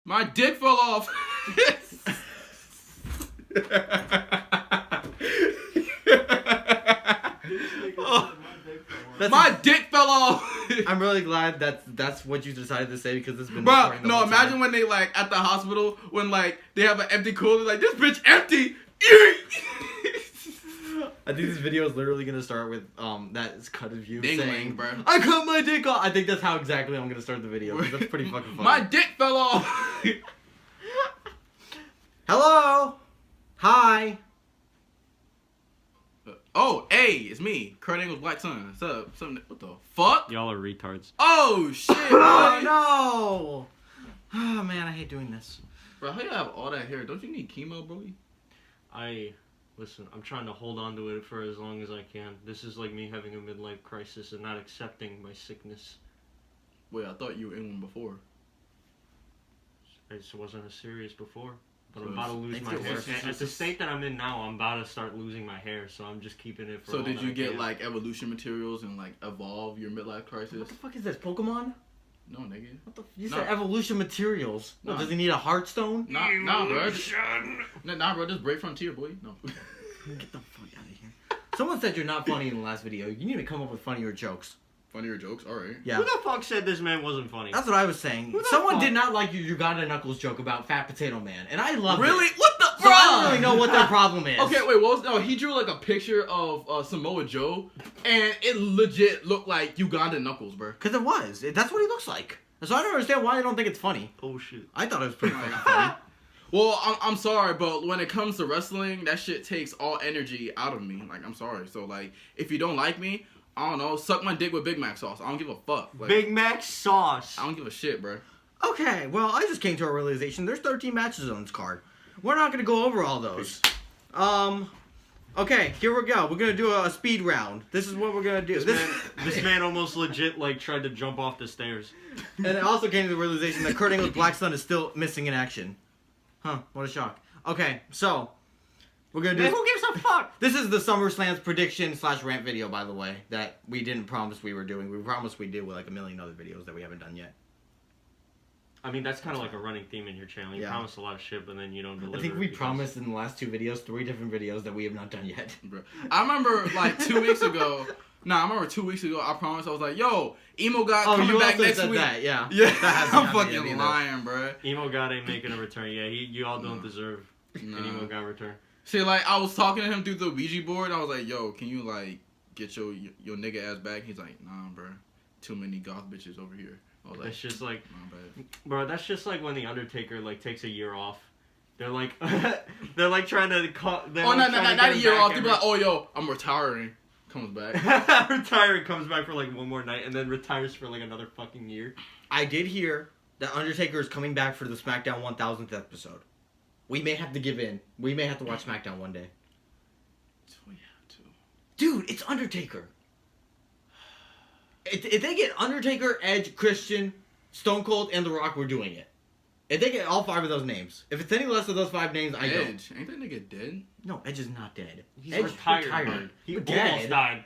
My dick fell off. My dick fell off. I'm really glad that's what you decided to say because this has been. Bro, no, imagine when they like at the hospital when like they have an empty cooler, like this bitch empty. I think this video is literally gonna start with that cut of you Ding saying, ling, bro. "I cut my dick off." I think that's how exactly I'm gonna start the video. 'Cause that's pretty fucking funny. My dick fell off. Hello, hi. Oh, hey, it's me, Kurt Angle's Black Son. What's up? What the fuck? Y'all are retards. Oh shit! Oh no! Oh man, I hate doing this. Bro, how you have all that hair? Don't you need chemo, bro? Listen, I'm trying to hold on to it for as long as I can. This is like me having a midlife crisis and not accepting my sickness. Wait, I thought you were in one before. It just wasn't as serious before. But So I'm about to lose my hair. At the state that I'm in now, I'm about to start losing my hair, so I'm just keeping it for So did you get like evolution materials and like evolve your midlife crisis? What the fuck is this, Pokemon? No, nigga. What the? You said evolution materials. Nah. What, does he need a heartstone? Nah, bro. Nah, bro. Just Brave Frontier, boy. No. Get the fuck out of here. Someone said you're not funny in the last video. You need to come up with funnier jokes. Funnier jokes? Alright. Yeah. Who the fuck said this man wasn't funny? That's what I was saying. Someone did not like your Uganda Knuckles joke about Fat Potato Man, and I love it. Really? What the? So I don't really know what their problem is. Okay, wait, what was... No, he drew like a picture of Samoa Joe, and it legit looked like Uganda Knuckles, bro. Because it was. That's what he looks like. So I don't understand why I don't think it's funny. Oh shit. I thought it was pretty fucking funny. Well, I'm sorry, but when it comes to wrestling, that shit takes all energy out of me. Like, I'm sorry. So, like, if you don't like me, I don't know, suck my dick with Big Mac sauce. I don't give a fuck. Like, Big Mac sauce. I don't give a shit, bro. Okay, well, I just came to a realization. There's 13 matches on this card. We're not going to go over all those. Okay, here we go. We're going to do a speed round. This is what we're going to do. This man almost legit, like, tried to jump off the stairs. And I also came to the realization that Kurt Angle's Black Sun is still missing in action. Huh, what a shock. Okay, so, we're going to do... Man, who gives a fuck? This is the Summerslam's prediction/rant video, by the way, that we didn't promise we were doing. We promised we'd do with, like, a million other videos that we haven't done yet. I mean, that's kind of like a running theme in your channel. You promise a lot of shit, but then you don't deliver. I think we promised in the last 2 videos 3 different videos that we have not done yet. Bro. I remember, like, 2 weeks ago... Nah, I remember 2 weeks ago, I promised, I was like, yo, Emo God coming back next week. That, yeah. Yeah, that I'm fucking lying, bro. Emo God ain't making a return. Yeah, you all don't deserve an Emo God return. See, like, I was talking to him through the Ouija board, I was like, yo, can you, like, get your nigga ass back? He's like, nah, bro. Too many goth bitches over here. I was like, that's just like, nah, bad. Bro, that's just like when The Undertaker, like, takes a year off. They're like, they're like trying to call. Oh, not a year off. They'll be like, oh, yo, I'm retiring. Comes back. Retiring, comes back for like one more night, and then retires for like another fucking year. I did hear that Undertaker is coming back for the SmackDown 1000th episode. We may have to give in. We may have to watch SmackDown one day. We have to. Dude, it's Undertaker. If they get Undertaker, Edge, Christian, Stone Cold, and The Rock, we're doing it. If they get all 5 of those names. If it's any less of those 5 names, I don't. Edge. Ain't that nigga dead? No, Edge is not dead. He's Edge retired. He almost died.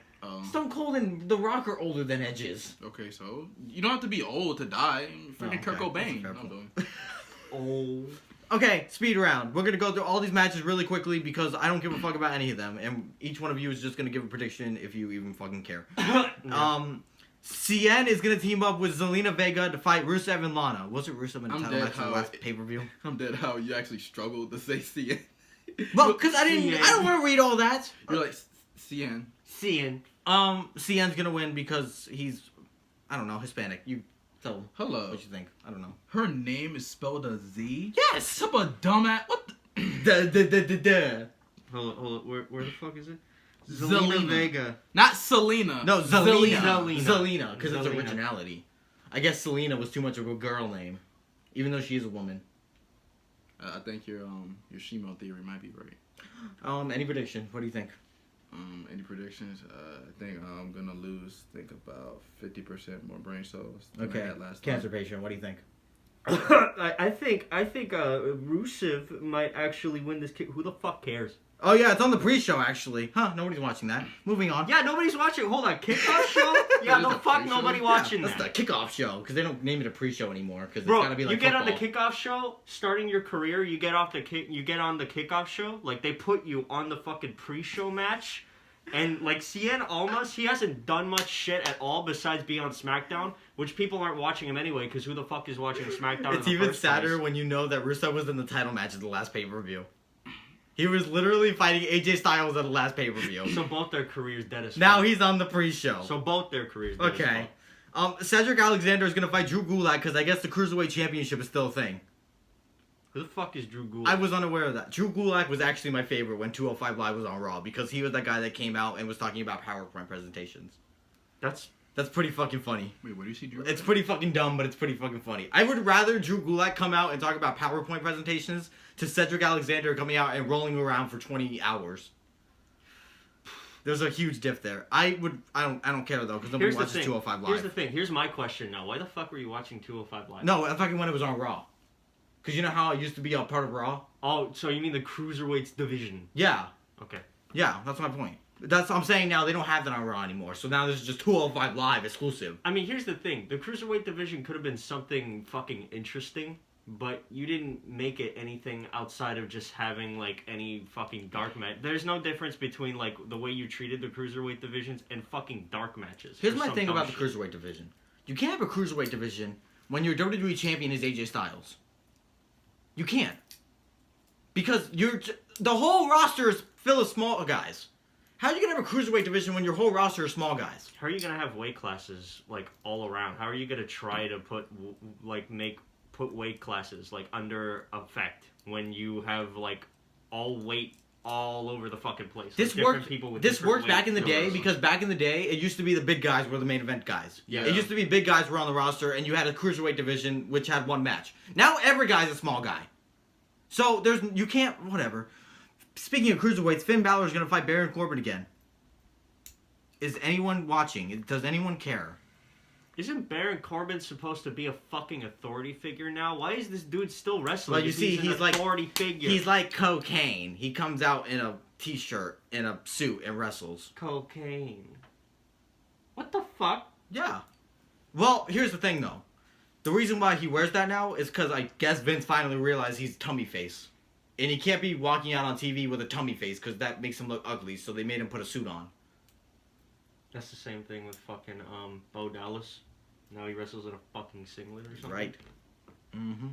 Stone Cold and The Rock are older than Edge is. Okay, so you don't have to be old to die. Freaking Kurt Cobain. Okay, speed round. We're going to go through all these matches really quickly because I don't give a fuck about any of them. And each one of you is just going to give a prediction if you even fucking care. Cien is going to team up with Zelina Vega to fight Rusev and Lana. Was it Rusev in the title match in the last pay-per-view? I'm dead how you actually struggled to say Cien. Well, because I don't want to read all that. You're like, Cien. Cien's going to win because he's, I don't know, Hispanic. You tell Hello. what you think. I don't know. Her name is spelled a Z? Yes! What a dumbass. What the? Hold on. Where the fuck is it? Zelina Vega. Not Selena. No, Zelina. Zelina. Because it's originality. I guess Selena was too much of a girl name. Even though she is a woman. I think your Shimo theory might be right. Any prediction? What do you think? Any predictions? I think I'm gonna lose. Think about 50% more brain cells than I had last Cancer time. patient. What do you think? I think Rusev might actually win this. Who the fuck cares? Oh yeah, it's on the pre-show actually. Huh? Nobody's watching that. Moving on. Yeah, nobody's watching. Hold on, kickoff show? Yeah, Is no it a fuck, pre-show? nobody watching That's that. the kickoff show because they don't name it a pre-show anymore because it's Bro, gotta be like you get on the football. kickoff show, starting your career, you get on the kickoff show, like they put you on the fucking pre-show match, and like Cien Almas, he hasn't done much shit at all besides be on SmackDown, which people aren't watching him anyway because who the fuck is watching SmackDown? It's in the even first sadder place? when you know that Russo was in the title match at the last pay-per-view. He was literally fighting AJ Styles at the last pay-per-view. So both their careers dead as fuck. Now he's on the pre-show. So both their careers dead as Okay. fuck. Cedric Alexander is gonna fight Drew Gulak because I guess the Cruiserweight Championship is still a thing. Who the fuck is Drew Gulak? I was unaware of that. Drew Gulak was actually my favorite when 205 Live was on Raw because he was that guy that came out and was talking about PowerPoint presentations. That's That's pretty fucking funny. Wait, what do you see, Drew? It's pretty fucking dumb, but it's pretty fucking funny. I would rather Drew Gulak come out and talk about PowerPoint presentations to Cedric Alexander coming out and rolling around for 20 hours. There's a huge diff there. I don't care though because nobody Here's the watches thing. 205 Live. Here's the thing. Here's my question now. Why the fuck were you watching 205 Live? No, I fucking when it was on Raw. Because you know how I used to be a part of Raw? Oh, so you mean the Cruiserweights division? Yeah. Okay. Yeah, that's my point. That's what I'm saying now. They don't have that on Raw anymore. So now this is just 205 Live exclusive. I mean, here's the thing. The Cruiserweight division could have been something fucking interesting, but you didn't make it anything outside of just having, like, any fucking dark match. There's no difference between, like, the way you treated the Cruiserweight divisions and fucking dark matches. Here's or my some thing dumb about the shit. Cruiserweight division. You can't have a Cruiserweight division when your WWE champion is AJ Styles. You can't. Because the whole roster is full of small guys. How are you going to have a Cruiserweight division when your whole roster is small guys? How are you gonna have weight classes like all around? How are you gonna try to put weight classes like under effect when you have like all weight all over the fucking place? This Like, different worked. people with This different worked back weight in the day numbers. because back in the day it used to be the big guys were the main event guys. Yeah. It used to be big guys were on the roster and you had a Cruiserweight division which had one match. Now every guy's a small guy. So you can't whatever. Speaking of Cruiserweights, Finn Balor is gonna fight Baron Corbin again. Is anyone watching? Does anyone care? Isn't Baron Corbin supposed to be a fucking authority figure now? Why is this dude still wrestling? Well, you if see, an he's like- authority figure. He's like cocaine. He comes out in a t-shirt, in a suit, and wrestles. cocaine. What the fuck? Yeah. Well, here's the thing, though. The reason why he wears that now is because I guess Vince finally realized he's tummy face. And he can't be walking out on TV with a tummy face because that makes him look ugly, so they made him put a suit on. That's the same thing with fucking Bo Dallas. Now he wrestles in a fucking singlet or something. Right. Mm-hmm.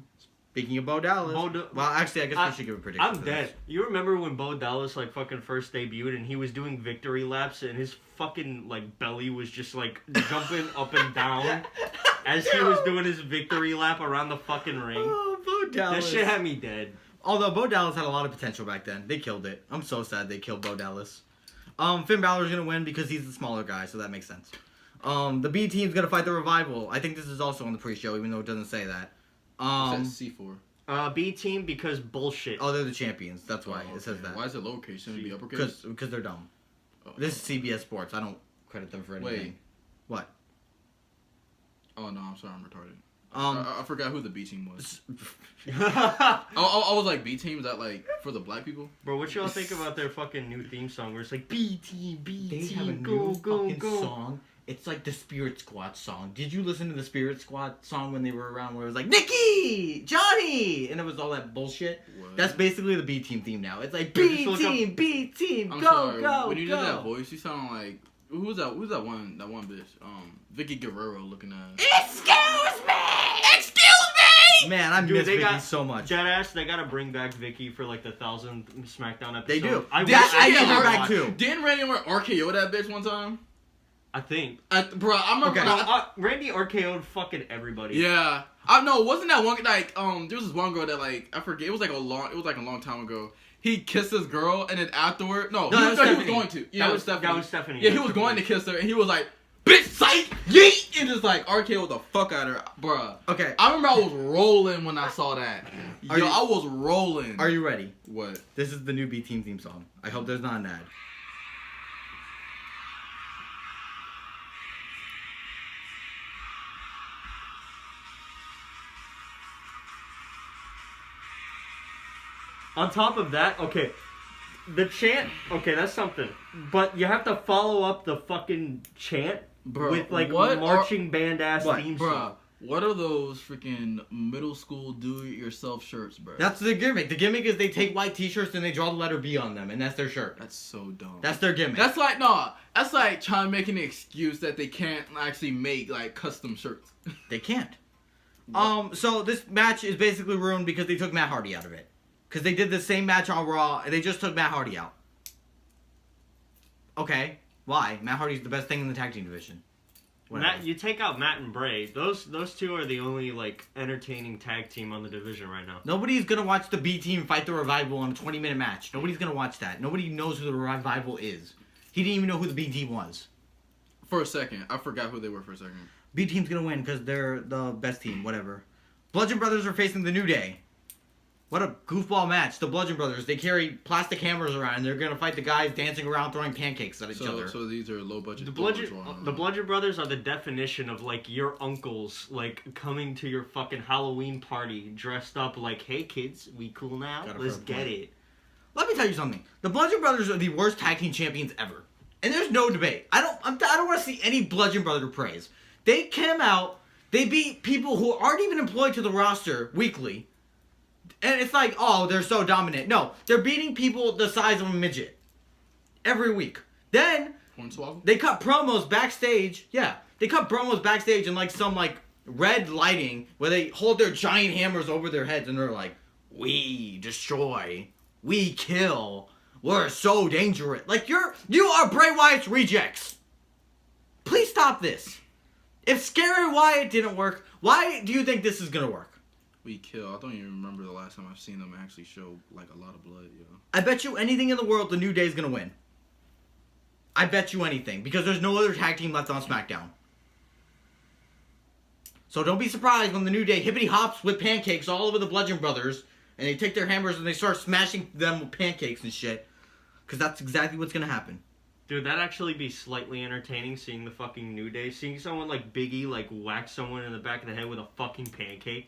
Speaking of Bo Dallas. Well, actually, I guess we should give a prediction. I'm for dead. this. You remember when Bo Dallas like fucking first debuted and he was doing victory laps and his fucking like belly was just like jumping up and down as he was doing his victory lap around the fucking ring. Oh, Bo Dallas. That shit had me dead. Although Bo Dallas had a lot of potential back then. They killed it. I'm so sad they killed Bo Dallas. Finn Balor's gonna win because he's the smaller guy, so that makes sense. The B team's gonna fight the Revival. I think this is also on the pre-show, even though it doesn't say that. What's that C4? B team because bullshit. Oh, they're the champions. That's why Oh, it says okay. that. Why is it lowercase? Shouldn't it be uppercase? Because they're dumb. Oh, This is CBS Sports. I don't credit them for anything. Wait. What? Oh no, I'm sorry, I'm retarded. Um, I forgot who the B team was. Bro, I was like, B team? Is that like for the black people? what y'all think about their fucking new theme song where it's like B team, they have a team, new go, fucking go. song. It's like the Spirit Squad song. Did you listen to the Spirit Squad song when they were around where it was like, Nikki! Johnny! And it was all that bullshit? What? That's basically the B team theme now. It's like, Dude, B just look team, B team, I'm go, sorry. go, when you go. did that voice, you sound like who's that one bitch? Vicky Guerrero looking at. Excuse me! Man, I Dude, miss they Vicky got- so much. Deadass, they gotta bring back Vicky for like the 1000th SmackDown episode. They do. I Did wish she I get could her back watch- too? Didn't Randy Orton RKO that bitch one time? I think. Bro, I remember. Okay. Randy RKO'd fucking everybody. Yeah, I know. Wasn't that one like there was this one girl that like I forget. It was like a long time ago. He kissed this girl and then afterward, that was he was Stephanie. going to. Yeah, That it was Stephanie. That was Stephanie. Yeah, he was going to kiss her and he was like, "Bitch, psych, yeet," and just like RKO the fuck out of her, bruh. Okay, I remember I was rolling when I saw that. Are Yo, you- I was rolling. are you ready? What? This is the new B team theme song. I hope there's not an ad. On top of that, okay, The chant, okay, that's something. But you have to follow up the fucking chant Bro, with like what marching band ass What? theme Bruh, song. what are those freaking middle school do-it-yourself shirts, bro? That's the gimmick. The gimmick is they take white t-shirts and they draw the letter B on them, and that's their shirt. That's so dumb. That's their gimmick. That's like trying to make an excuse that they can't actually make like custom shirts. They can't. So this match is basically ruined because they took Matt Hardy out of it. Because they did the same match on Raw, and they just took Matt Hardy out. Okay, why? Matt Hardy's the best thing in the tag team division. Matt, you take out Matt and Bray. Those two are the only like entertaining tag team on the division right now. Nobody's gonna watch the B team fight the Revival in a 20-minute match. Nobody's gonna watch that. Nobody knows who the Revival is. He didn't even know who the B team was. For a second, I forgot who they were for a second. B team's gonna win because they're the best team. Whatever. Bludgeon Brothers are facing the New Day. What a goofball match. The Bludgeon Brothers, they carry plastic hammers around and they're going to fight the guys dancing around throwing pancakes at each other. So these are low budget. The Bludgeon Brothers are the definition of like your uncles like coming to your fucking Halloween party dressed up like, hey kids, we cool now? Let's get it. Let me tell you something. The Bludgeon Brothers are the worst tag team champions ever. And there's no debate. I don't want to see any Bludgeon Brother praise. They came out, they beat people who aren't even employed to the roster weekly. And it's like, oh, they're so dominant. No, they're beating people the size of a midget every week. Then they cut promos backstage. Yeah, they cut promos backstage in like some like red lighting where they hold their giant hammers over their heads and they're like, "We destroy, we kill, we're so dangerous." Like you are Bray Wyatt's rejects. Please stop this. If Scary Wyatt didn't work, why do you think this is gonna work? We kill. I don't even remember the last time I've seen them actually show like a lot of blood, yo. I bet you anything in the world the New Day is gonna win. I bet you anything because there's no other tag team left on SmackDown. So don't be surprised when the New Day hippity hops with pancakes all over the Bludgeon Brothers and they take their hammers and they start smashing them with pancakes and shit. Because that's exactly what's gonna happen. Dude, that'd actually be slightly entertaining seeing the fucking New Day, seeing someone like Big E like whack someone in the back of the head with a fucking pancake.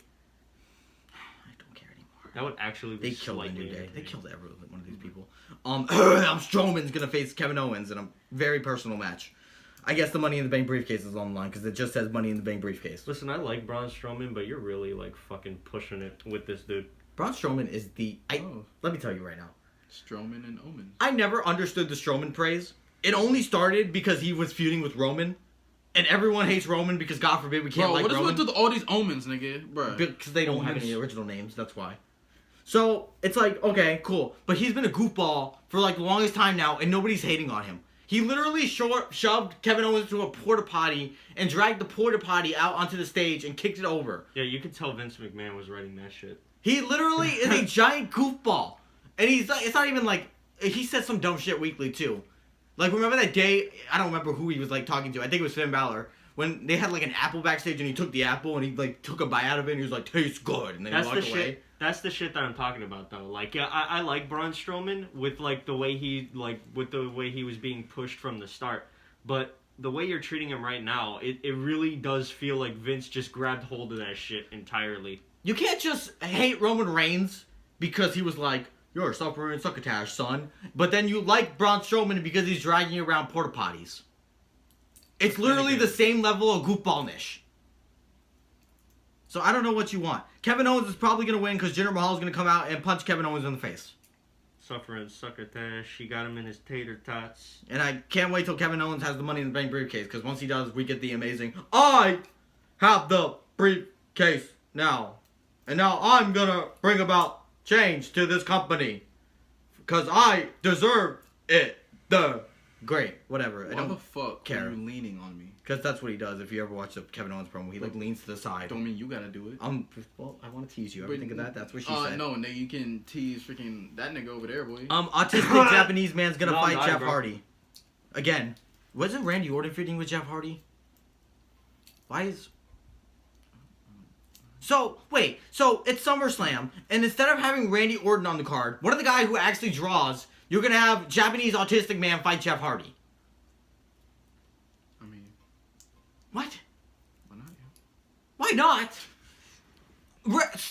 That would actually be slightly the New Day. They killed every one of these people. Strowman's gonna face Kevin Owens in a very personal match. I guess the Money in the Bank briefcase is on the line because it just says Money in the Bank briefcase. Listen, I like Braun Strowman, but you're really like fucking pushing it with this dude. Braun Strowman is let me tell you right now. Strowman and Omen. I never understood the Strowman praise. It only started because he was feuding with Roman. And everyone hates Roman because God forbid we can't like Roman. What is with all these Omens, nigga? Bro. Because they don't have any original names, that's why. So, it's like, okay, cool. But he's been a goofball for like the longest time now, and nobody's hating on him. He literally shoved Kevin Owens to a porta potty and dragged the porta potty out onto the stage and kicked it over. Yeah, you could tell Vince McMahon was writing that shit. He literally is a giant goofball. And it's not even like, he says some dumb shit weekly too. Like, remember that day, I don't remember who he was like talking to, I think it was Finn Balor. When they had like an apple backstage and he took the apple and he like took a bite out of it and he was like, tastes good. And then he walked away. That's the shit that I'm talking about though. Like, yeah, I like Braun Strowman with like the way he was being pushed from the start. But the way you're treating him right now, it really does feel like Vince just grabbed hold of that shit entirely. You can't just hate Roman Reigns because he was like, you're suffering succotash, son. But then you like Braun Strowman because he's dragging you around porta potties. It's literally the same level of goofballnish. So I don't know what you want. Kevin Owens is probably going to win because Jinder Mahal is going to come out and punch Kevin Owens in the face. Suffering succotash. She got him in his tater tots. And I can't wait till Kevin Owens has the Money in the Bank briefcase because once he does, we get the amazing, I have the briefcase now. And now I'm going to bring about change to this company because I deserve it. Great, whatever. Why the fuck are you leaning on me? Because that's what he does. If you ever watch the Kevin Owens promo, he like leans to the side. Don't mean you gotta do it. Well, I want to tease you. Ever think of that? That's what she said. No, nigga, you can tease freaking that nigga over there, boy. Autistic Japanese man's gonna fight Jeff bro. Hardy. Again, wasn't Randy Orton feuding with Jeff Hardy? Why is... So it's SummerSlam, and instead of having Randy Orton on the card, one of the guy who actually draws, you're gonna have Japanese autistic man fight Jeff Hardy. I mean, what? Why not? Why not?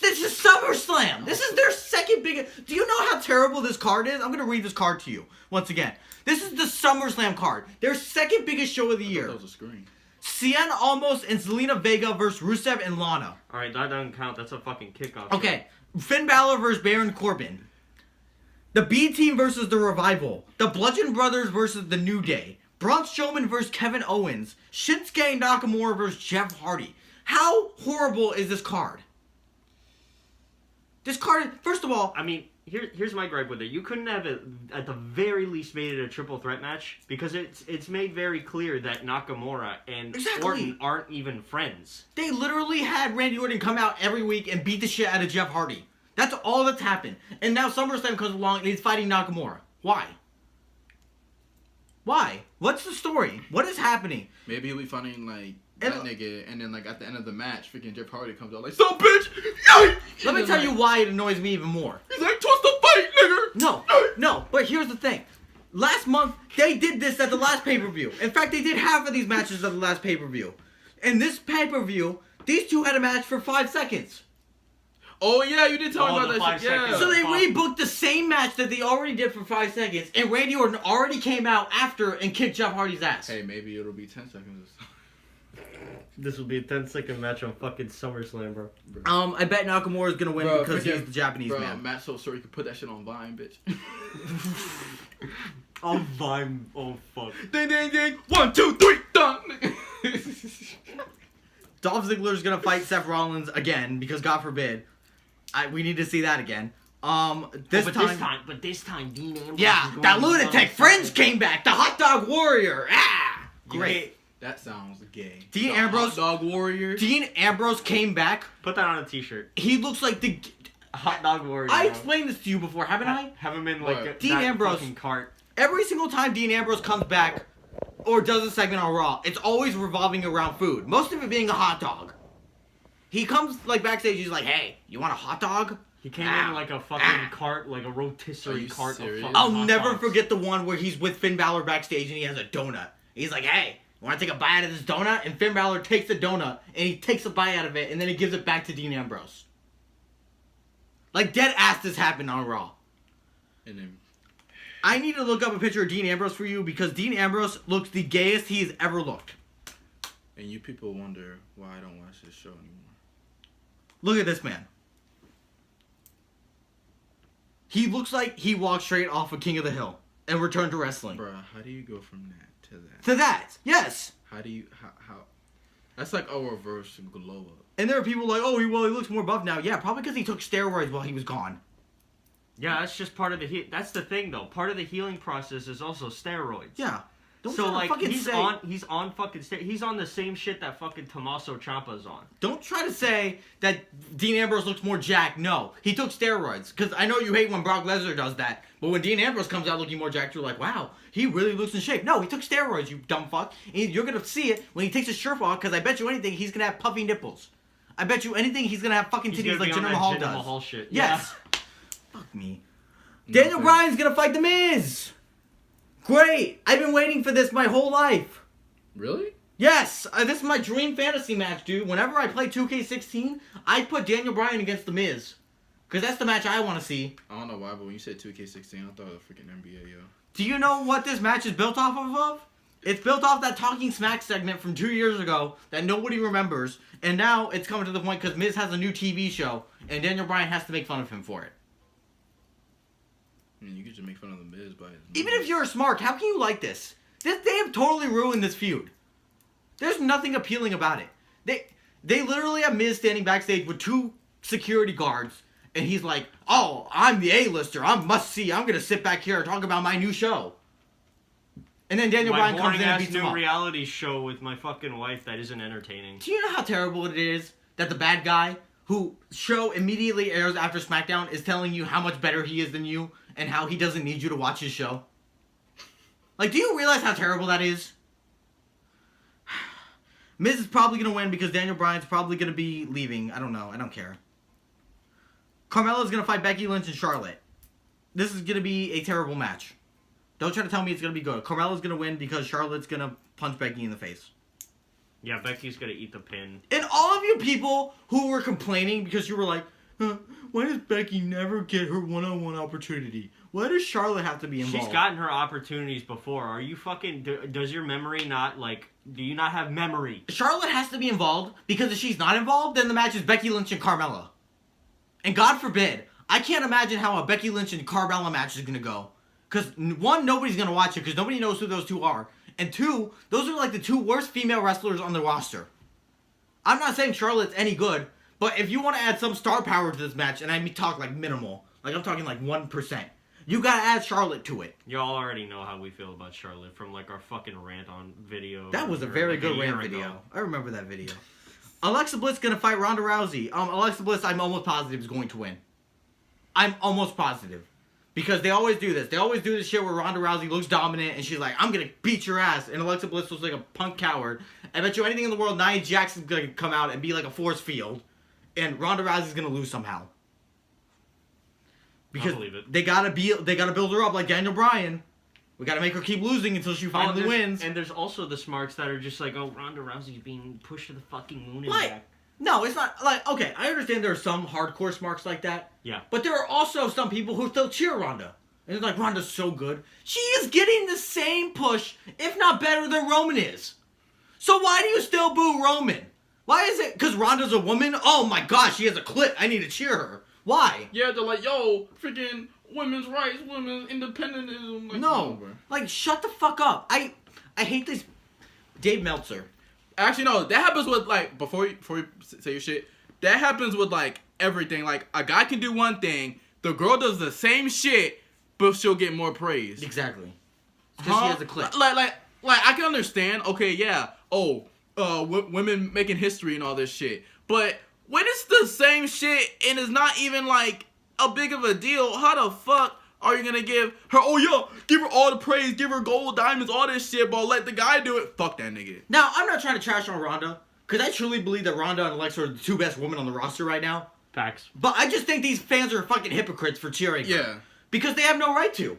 This is SummerSlam. This is their second biggest. Do you know how terrible this card is? I'm going to read this card to you once again. This is the SummerSlam card. Their second biggest show of the year. That was a screen. Cien Almost and Zelina Vega versus Rusev and Lana. Alright, that doesn't count. That's a fucking kickoff. Okay. Finn Balor versus Baron Corbin. The B Team versus the Revival. The Bludgeon Brothers versus the New Day. Braun Strowman versus Kevin Owens. Shinsuke Nakamura versus Jeff Hardy. How horrible is this card? This card, first of all... I mean, here's my gripe with it. You couldn't have it, at the very least, made it a triple threat match, because it's made very clear that Nakamura and Orton aren't even friends. They literally had Randy Orton come out every week and beat the shit out of Jeff Hardy. That's all that's happened. And now SummerSlam comes along and he's fighting Nakamura. Why? Why? What's the story? What is happening? Maybe he'll be fighting, like, that nigga, and then, like, at the end of the match, freaking Jeff Hardy comes out like, "So, bitch! Yay!" Let me tell you why it annoys me even more. He's like, "Twist the fight, nigga!" No, but here's the thing. Last month, they did this at the last pay-per-view. In fact, they did half of these matches at the last pay-per-view. In this pay-per-view, these two had a match for 5 seconds. Oh, yeah, you did tell me about that shit. Yeah. So they rebooked the same match that they already did for 5 seconds, and Randy Orton already came out after and kicked Jeff Hardy's ass. Hey, maybe it'll be 10 seconds. This will be a 10-second match on fucking SummerSlam, bro. I bet Nakamura is gonna win because he's the Japanese man. Matt's so sorry you could put that shit on Vine, bitch. On Vine, oh fuck. Ding, ding, ding. 1, 2, 3, done. Dolph Ziggler's gonna fight Seth Rollins again because God forbid, we need to see that again. This time, Dean Ambrose. Yeah, that lunatic Fringe came back. The Hot Dog Warrior. Ah, great. That sounds gay. Dean Ambrose, Hot Dog Warrior. Dean Ambrose came back. Put that on a t-shirt. He looks like the Hot Dog Warrior. I explained this to you before, haven't I? Have him in like Dean Ambrose fucking cart. Every single time Dean Ambrose comes back or does a segment on Raw, it's always revolving around food. Most of it being a hot dog. He comes like backstage, he's like, "Hey, you want a hot dog?" He came in like a fucking cart, like a rotisserie cart. I'll never forget the one where he's with Finn Balor backstage and he has a donut. He's like, "Hey, want to take a bite of this donut?" And Finn Balor takes the donut and he takes a bite out of it and then he gives it back to Dean Ambrose. Like dead ass this happened on Raw. And then I need to look up a picture of Dean Ambrose for you because Dean Ambrose looks the gayest he's ever looked. And you people wonder why I don't watch this show anymore. Look at this man. He looks like he walked straight off of King of the Hill and returned to wrestling. Bruh, how do you go from that to that? To that, yes. How do you, how? That's like a reverse glow up. And there are people like, "Oh, he looks more buff now." Yeah, probably because he took steroids while he was gone. Yeah, that's just part of the that's the thing though. Part of the healing process is also steroids. Yeah. Don't so try to like fucking he's say, on fucking he's on the same shit that fucking Tommaso Ciampa's on. Don't try to say that Dean Ambrose looks more jacked. No, he took steroids. Because I know you hate when Brock Lesnar does that, but when Dean Ambrose comes out looking more jacked, you're like, "Wow, he really looks in shape." No, he took steroids, you dumb fuck. And you're gonna see it when he takes his shirt off. Because I bet you anything he's gonna have puffy nipples. I bet you anything he's gonna have fucking titties like Jinder Mahal does. Mahal shit. Yes. Yeah. Fuck me. Daniel Bryan's gonna fight The Miz. Great! I've been waiting for this my whole life. Really? Yes! This is my dream fantasy match, dude. Whenever I play 2K16, I put Daniel Bryan against The Miz. Because that's the match I want to see. I don't know why, but when you said 2K16, I thought of the freaking NBA, yo. Do you know what this match is built off of? It's built off that Talking Smack segment from 2 years ago that nobody remembers. And now it's coming to the point because Miz has a new TV show. And Daniel Bryan has to make fun of him for it. I mean, you could just make fun of the Miz by his Even if you're smart, how can you like this? They have totally ruined this feud. There's nothing appealing about it. They literally have Miz standing backstage with 2 security guards, and he's like, "Oh, I'm the A-lister. I'm must-see. I'm gonna sit back here and talk about my new show." And then Daniel Bryan comes in and beats him up. New reality show with my fucking wife that isn't entertaining. Do you know how terrible it is that the bad guy who show immediately airs after SmackDown is telling you how much better he is than you? And how he doesn't need you to watch his show. Like, do you realize how terrible that is? Miz is probably going to win because Daniel Bryan's probably going to be leaving. I don't know. I don't care. Carmella's going to fight Becky Lynch and Charlotte. This is going to be a terrible match. Don't try to tell me it's going to be good. Carmella's going to win because Charlotte's going to punch Becky in the face. Yeah, Becky's going to eat the pin. And all of you people who were complaining because you were like, Why does Becky never get her one-on-one opportunity? Why does Charlotte have to be involved? She's gotten her opportunities before. Are you fucking... Does your memory not, like... Do you not have memory? Charlotte has to be involved, because if she's not involved, then the match is Becky Lynch and Carmella. And God forbid, I can't imagine how a Becky Lynch and Carmella match is going to go. Because, one, nobody's going to watch it, because nobody knows who those two are. And two, those are like the two worst female wrestlers on the roster. I'm not saying Charlotte's any good, but if you want to add some star power to this match, and I mean talk like minimal, like I'm talking like 1%, you gotta add Charlotte to it. Y'all already know how we feel about Charlotte from like our fucking rant on video. That was a very good rant video. I remember that video. Alexa Bliss gonna fight Ronda Rousey. Alexa Bliss, I'm almost positive is going to win. I'm almost positive. Because they always do this. They always do this shit where Ronda Rousey looks dominant and she's like, I'm gonna beat your ass. And Alexa Bliss looks like a punk coward. I bet you anything in the world, Nia Jackson's gonna come out and be like a force field. And Ronda Rousey's gonna lose somehow. Because they gotta build her up like Daniel Bryan. We gotta make her keep losing until she finally wins. And there's also the smarks that are just like, oh, Ronda Rousey's being pushed to the fucking moon and back. No, it's not like, okay, I understand there are some hardcore smarks like that. Yeah. But there are also some people who still cheer Ronda. And it's like, Ronda's so good. She is getting the same push, if not better, than Roman is. So why do you still boo Roman? Why is it? Because Ronda's a woman? Oh my gosh, she has a clit. I need to cheer her. Why? Yeah, they're like, yo, freaking women's rights, women's independentism. Like, no. Like, shut the fuck up. I hate this. Dave Meltzer. Actually, no, that happens with, like, before you say your shit, that happens with, like, everything. Like, a guy can do one thing, the girl does the same shit, but she'll get more praise. Exactly. Because she has a clip. Like, I can understand, okay, yeah, women making history and all this shit, but when it's the same shit and it's not even, like, a big of a deal, how the fuck are you gonna give her, oh yeah, give her all the praise, give her gold, diamonds, all this shit, but let the guy do it? Fuck that nigga. Now, I'm not trying to trash on Ronda, because I truly believe that Ronda and Alexa are the two best women on the roster right now. Facts. But I just think these fans are fucking hypocrites for cheering her. Yeah. Because they have no right to.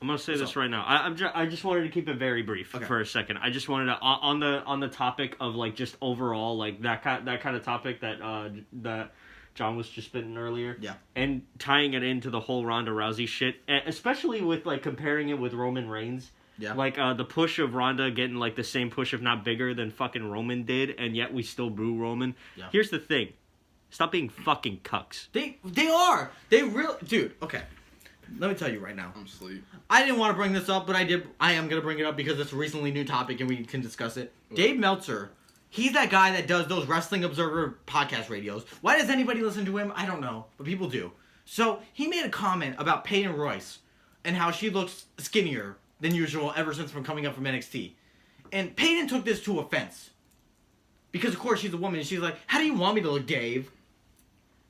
I'm gonna say this right now. I just wanted to keep it very brief for a second. I just wanted to on the topic of like just overall like that kind of topic that John was just spitting earlier. Yeah. And tying it into the whole Ronda Rousey shit, especially with like comparing it with Roman Reigns. Yeah. Like the push of Ronda getting like the same push, if not bigger, than fucking Roman did, and yet we still boo Roman. Yeah. Here's the thing. Stop being fucking cucks. They are. They really... Dude, okay. Let me tell you right now. I'm asleep. I didn't want to bring this up, but I did. I am going to bring it up because it's a recently new topic and we can discuss it. Dave Meltzer, he's that guy that does those Wrestling Observer podcast radios. Why does anybody listen to him? I don't know, but people do. So he made a comment about Peyton Royce and how she looks skinnier than usual ever since from coming up from NXT. And Peyton took this to offense. Because, of course, she's a woman and she's like, how do you want me to look, Dave?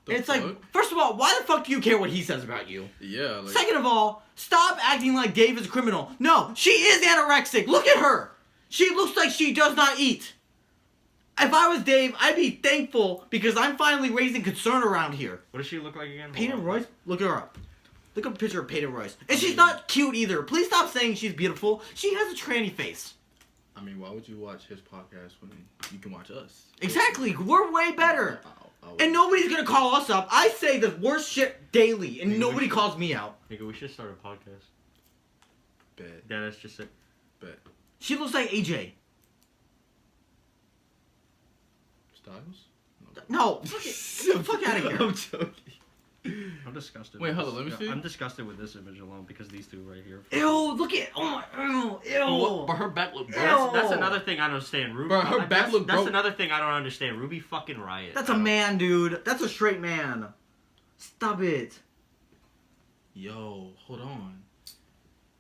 And it's like, first of all, why the fuck do you care what he says about you? Yeah. Like... Second of all, stop acting like Dave is a criminal. No, she is anorexic. Look at her. She looks like she does not eat. If I was Dave, I'd be thankful because I'm finally raising concern around here. What does she look like again? Peyton Royce? Look her up. Look up a picture of Peyton Royce. And she's not cute either. Please stop saying she's beautiful. She has a tranny face. I mean, why would you watch his podcast when you can watch us? Exactly. We're way better. And nobody's gonna call us up. I say the worst shit daily, and nobody calls me out. Nigga, we should start a podcast. Bet. Yeah, that's just it. Bet. She looks like AJ. Styles? No. Fuck out of here. I'm joking. I'm disgusted. Wait, hold on, let me see. I'm disgusted with this image alone because these two right here. Ew, look at... Oh my... Ew. But her back look broke. That's another thing I don't understand. Ruby, bro, her back look broke. That's another thing I don't understand. Ruby fucking Riot. That's a man, dude. That's a straight man. Stop it. Yo, hold on.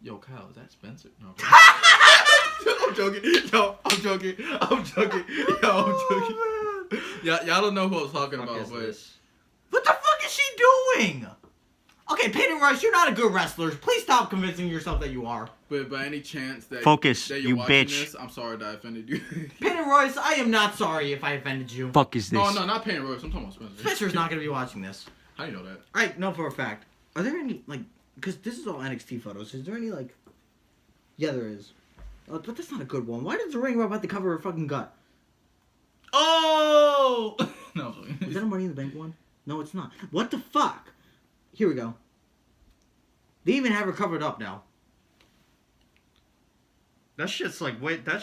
Yo, Kyle, is that Spencer? No. I'm joking. Yo, I'm joking. I'm joking. Yo, I'm joking. Y'all don't know who I was talking about, but... What the fuck is she doing? Okay, Peyton Royce, you're not a good wrestler. Please stop convincing yourself that you are. But by any chance that focus, that you're you watching bitch. This, I'm sorry that I offended you. Peyton Royce, I am not sorry if I offended you. Fuck is this? No, not Peyton Royce. I'm talking about Spencer. Spencer's not going to be watching this. How do you know that? I know for a fact. Are there any, like, because this is all NXT photos. Is there any, like, yeah, there is. But that's not a good one. Why does the ring rub out the cover of her fucking gut? Oh! No, I'm sorry. Is that a Money in the Bank one? No, it's not. What the fuck? Here we go. They even have her covered up now. That shit's like, what the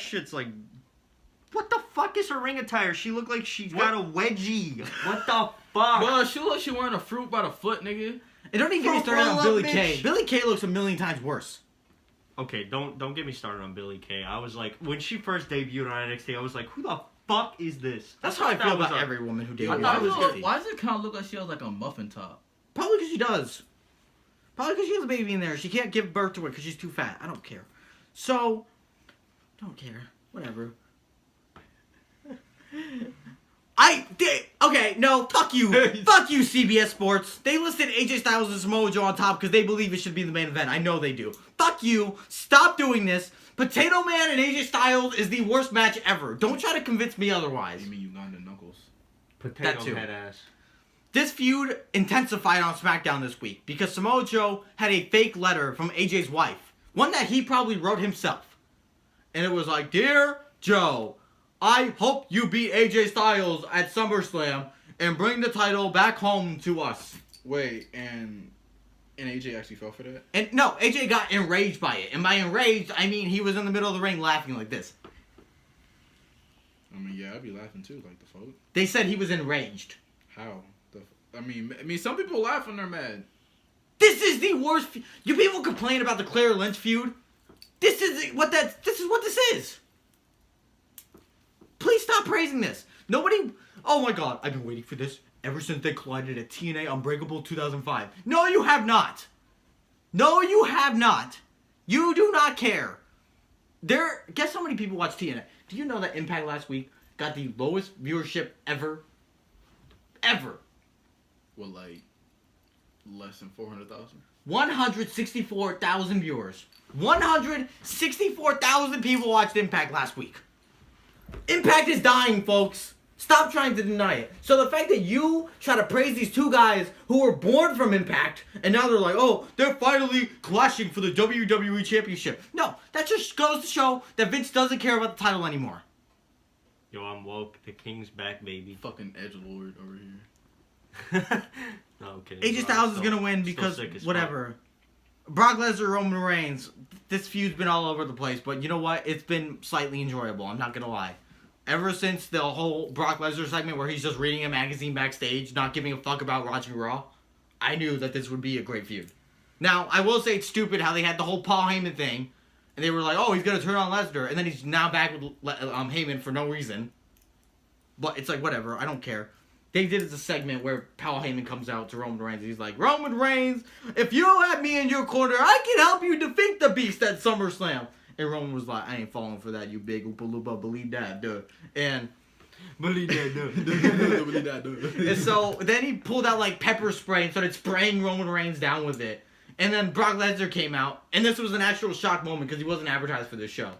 fuck is her ring attire? She looked like she's got a wedgie. What the fuck? Bro, she look like she wearing a fruit by the foot, nigga. And don't even get me started on Roll Billy up, Kay. bitch. Billy Kay looks a million times worse. Okay, don't get me started on Billy Kay. I was like, when she first debuted on NXT, I was like, who the fuck is this? That's how I feel about was every woman who I debuts. thought it was Why, good. why does it kind of look like she has like a muffin top? Probably because she does. Probably because she has a baby in there. She can't give birth to it because she's too fat. I don't care. So, don't care. Whatever. Okay, no, fuck you. Fuck you, CBS Sports. They listed AJ Styles and Samoa Joe on top because they believe it should be the main event. I know they do. Fuck you. Stop doing this. Potato Man and AJ Styles is the worst match ever. Don't try to convince me otherwise. You mean Ugandan Knuckles? Potato too. head ass. This feud intensified on SmackDown this week because Samoa Joe had a fake letter from AJ's wife. One that he probably wrote himself. And it was like, Dear Joe, I hope you beat AJ Styles at SummerSlam and bring the title back home to us. Wait, and AJ actually fell for that? And no, AJ got enraged by it. And by enraged, I mean he was in the middle of the ring laughing like this. I mean, yeah, I'd be laughing too, like the fuck. They said he was enraged. How? I mean, some people laugh when they're mad. This is the worst. You people complain about the Claire Lynch feud. This is what this is. Please stop praising this. Nobody. Oh my God, I've been waiting for this ever since they collided at TNA Unbreakable 2005. No, you have not. No, you have not. You do not care. Guess how many people watch TNA? Do you know that Impact last week got the lowest viewership ever? Ever. Well, like, less than 400,000? 164,000 viewers. 164,000 people watched Impact last week. Impact is dying, folks. Stop trying to deny it. So the fact that you try to praise these two guys who were born from Impact, and now they're like, oh, they're finally clashing for the WWE Championship. No, that just goes to show that Vince doesn't care about the title anymore. Yo, I'm woke. The king's back, baby. Fucking edgelord over here. No, I'm kidding. AJ Styles is gonna win because whatever. Brock Lesnar, Roman Reigns. This feud's been all over the place, but you know what? It's been slightly enjoyable. I'm not gonna lie. Ever since the whole Brock Lesnar segment where he's just reading a magazine backstage, not giving a fuck about watching Raw, I knew that this would be a great feud. Now, I will say it's stupid how they had the whole Paul Heyman thing, and they were like, oh, he's gonna turn on Lesnar, and then he's now back with Heyman for no reason. But it's like, whatever, I don't care. They did as a segment where Paul Heyman comes out to Roman Reigns. He's like, Roman Reigns, if you don't have me in your corner, I can help you defeat the Beast at SummerSlam. And Roman was like, I ain't falling for that, you big Oompa Loompa, believe that, duh. And believe that, duh. And so then he pulled out like pepper spray and started spraying Roman Reigns down with it. And then Brock Lesnar came out, and this was an actual shock moment because he wasn't advertised for this show.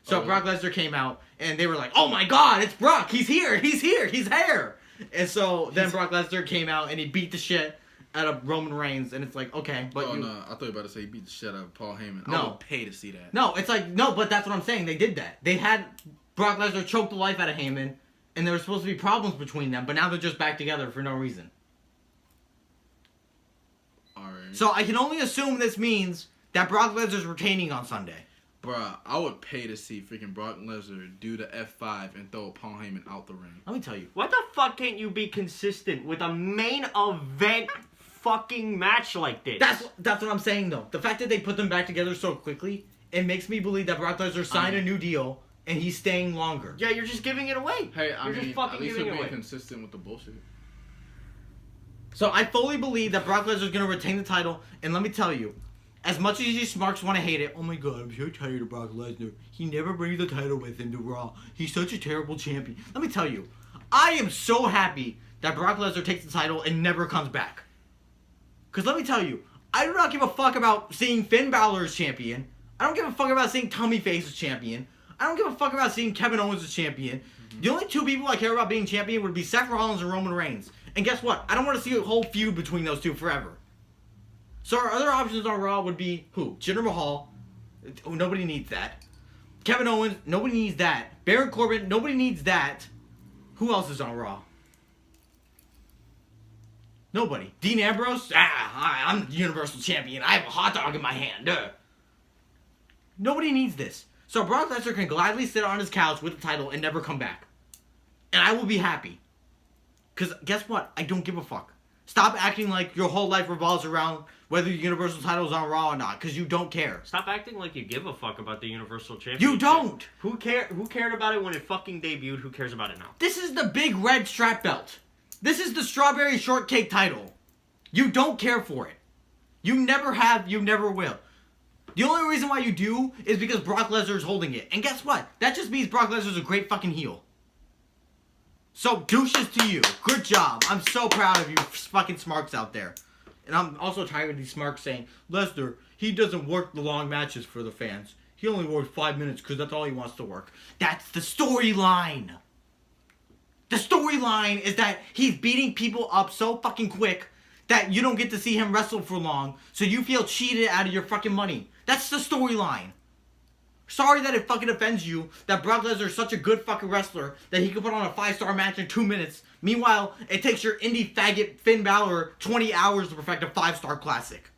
So Brock Lesnar came out, and they were like, oh my God, it's Brock, he's here, he's here. And so then Brock Lesnar came out and he beat the shit out of Roman Reigns, and it's like, okay, but no, I thought you were about to say he beat the shit out of Paul Heyman. No. I would pay to see that. No, it's like, no, but that's what I'm saying. They did that. They had Brock Lesnar choke the life out of Heyman, and there were supposed to be problems between them, but now they're just back together for no reason. Alright. So I can only assume this means that Brock Lesnar's retaining on Sunday. Bruh, I would pay to see freaking Brock Lesnar do the F5 and throw Paul Heyman out the ring. Let me tell you. What the fuck can't you be consistent with a main event fucking match like this? That's what I'm saying, though. The fact that they put them back together so quickly, it makes me believe that Brock Lesnar signed a new deal, and he's staying longer. Yeah, you're just giving it away. Hey, you're just fucking at least giving he'll it be away. consistent with the bullshit. So I fully believe that Brock Lesnar's going to retain the title, and let me tell you, as much as you smarks want to hate it, oh my God, I'm so tired of Brock Lesnar. He never brings the title with him to Raw. He's such a terrible champion. Let me tell you, I am so happy that Brock Lesnar takes the title and never comes back. Because let me tell you, I do not give a fuck about seeing Finn Balor as champion. I don't give a fuck about seeing Tommy Face as champion. I don't give a fuck about seeing Kevin Owens as champion. Mm-hmm. The only two people I care about being champion would be Seth Rollins and Roman Reigns. And guess what? I don't want to see a whole feud between those two forever. So our other options on Raw would be who? Jinder Mahal. Oh, nobody needs that. Kevin Owens. Nobody needs that. Baron Corbin. Nobody needs that. Who else is on Raw? Nobody. Dean Ambrose? I'm the Universal Champion. I have a hot dog in my hand. Nobody needs this. So Brock Lesnar can gladly sit on his couch with the title and never come back. And I will be happy. Because guess what? I don't give a fuck. Stop acting like your whole life revolves around whether the Universal title is on Raw or not. Because you don't care. Stop acting like you give a fuck about the Universal Championship. You don't! Who cared about it when it fucking debuted? Who cares about it now? This is the big red strap belt. This is the strawberry shortcake title. You don't care for it. You never have, you never will. The only reason why you do is because Brock Lesnar is holding it. And guess what? That just means Brock Lesnar's a great fucking heel. So, douches to you. Good job. I'm so proud of you fucking smarks out there. And I'm also tired of these smarks saying, Lesnar, he doesn't work the long matches for the fans. He only works 5 minutes because that's all he wants to work. That's the storyline. The storyline is that he's beating people up so fucking quick that you don't get to see him wrestle for long, so you feel cheated out of your fucking money. That's the storyline. Sorry that it fucking offends you that Brock Lesnar is such a good fucking wrestler that he can put on a 5-star match in 2 minutes. Meanwhile, it takes your indie faggot Finn Balor 20 hours to perfect a 5-star classic.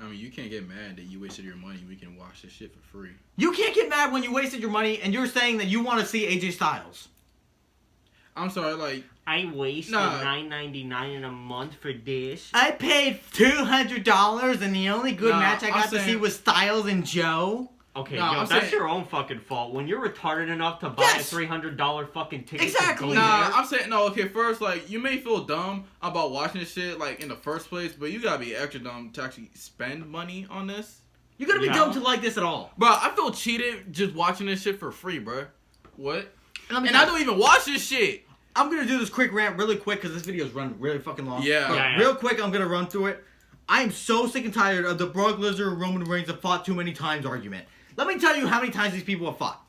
I mean, you can't get mad that you wasted your money. We can watch this shit for free. You can't get mad when you wasted your money and you're saying that you want to see AJ Styles. I'm sorry, like... I wasted Nah. $9.99 in a month for this. I paid $200 and the only good Nah, match I I'm got to see saying- was Styles and Joe. Okay, Nah, yo, I'm that's saying- your own fucking fault. When you're retarded enough to buy Yes. a $300 fucking ticket Exactly. to go Nah, there, I'm saying, no, okay, first, like, you may feel dumb about watching this shit, like, in the first place, but you gotta be extra dumb to actually spend money on this. You gotta be Yeah. dumb to like this at all. Bro, I feel cheated just watching this shit for free, bro. What? Let me And tell I don't even watch this shit. I'm gonna do this quick rant really quick because this video's run really fucking long. Yeah. But Yeah. real quick, I'm gonna run through it. I am so sick and tired of the Brock Lesnar and Roman Reigns have fought too many times argument. Let me tell you how many times these people have fought.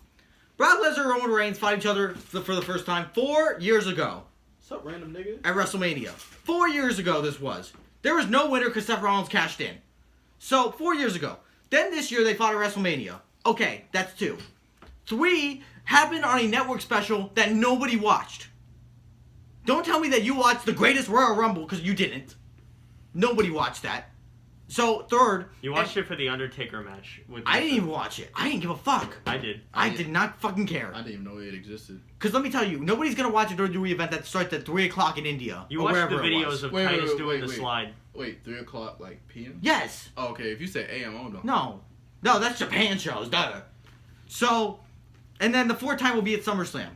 Brock Lesnar and Roman Reigns fought each other for the first time 4 years ago What's up, random nigga? at WrestleMania. 4 years ago this was. There was no winner because Seth Rollins cashed in. So, 4 years ago. Then this year they fought at WrestleMania. Okay, that's 2. 3 happened on a network special that nobody watched. Don't tell me that you watched the greatest Royal Rumble, because you didn't. Nobody watched that. So, 3rd... you watched it for the Undertaker match. I didn't even watch it. I didn't give a fuck. I did. I did not fucking care. I didn't even know it existed. Because let me tell you, nobody's going to watch a WWE event that starts at 3 o'clock in India. You or watched the wherever it was. videos of Wait, Titus wait, doing wait, the wait. slide. Wait, 3 o'clock, like, p.m.? Yes. Oh, okay, if you say a.m., I don't know. No. No, that's Japan shows. Duh. So, and then the 4th time will be at SummerSlam.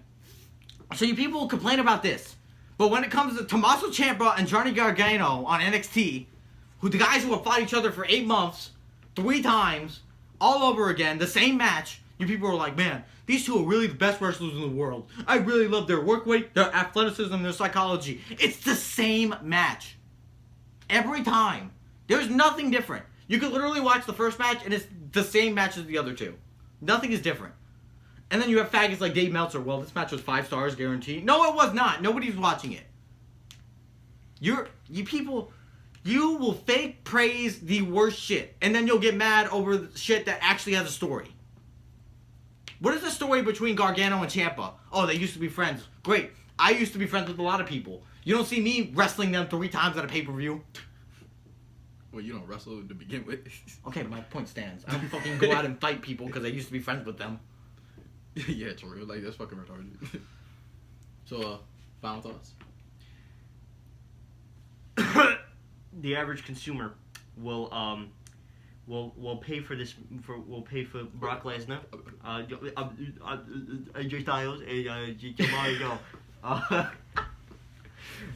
So you people complain about this. But when it comes to Tommaso Ciampa and Johnny Gargano on NXT, who the guys who have fought each other for 8 months, 3 times, all over again, the same match, you people are like, man, these two are really the best wrestlers in the world. I really love their work rate, their athleticism, their psychology. It's the same match. Every time. There's nothing different. You could literally watch the first match and it's the same match as the other 2. Nothing is different. And then you have faggots like Dave Meltzer. Well, this match was 5 stars guaranteed. No, it was not. Nobody's watching it. You people, you will fake praise the worst shit. And then you'll get mad over the shit that actually has a story. What is the story between Gargano and Ciampa? Oh, they used to be friends. Great. I used to be friends with a lot of people. You don't see me wrestling them 3 times at a pay-per-view. Well, you don't wrestle to begin with. Okay, my point stands. I don't fucking go out and fight people because I used to be friends with them. Yeah, it's real. Like, that's fucking retarded. So, final thoughts? The average consumer will pay for this. Will pay for Brock Lesnar, AJ Styles, and Mario.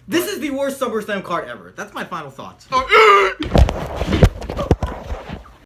This is the worst SummerSlam card ever. That's my final thoughts. Oh,